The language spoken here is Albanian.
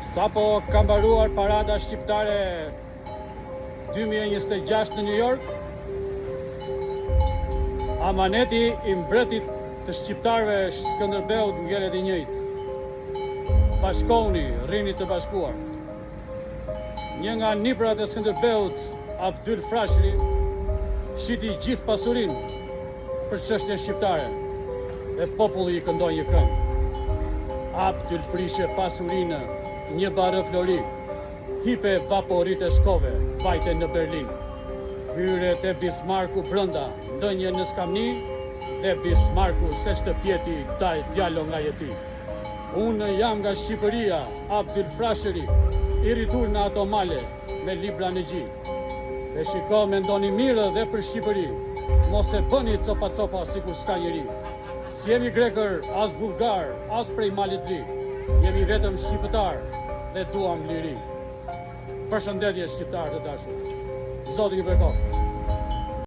Sapo ka mbaruar parada shqiptare 2026 në New York, amaneti I mbretit të shqiptarëve Skënderbeut ngjerret I njëjtë. Bashkoni, rrini të bashkuar. Një nga niprat e Skënderbeut, Abdyl Frashëri, shiti gjithë pasurinë për çështjen shqiptare dhe populli I këndoi një këngë. Abdyl prishe pasurinë, një barë flori, hipe vaporit e shkove, vajte në Berlin. Hyre te Bismarku brënda, ndënje në skamni, dhe Bismarku se shtëpjeti taj djalo nga jeti. Unë jam nga Shqipëria, Abdyl Frashëri, I rritur në ato male, me libra në gji. Dhe shiko me ndoni mirë dhe për Shqipëri, mos e bëni copa sikur s'ka njeri. S'jemi grekër, as bulgar, as prej malit zi, jemi vetëm shqiptar dhe duam liri. Përshëndetje shqiptar të dashur. Zoti ju bekoj.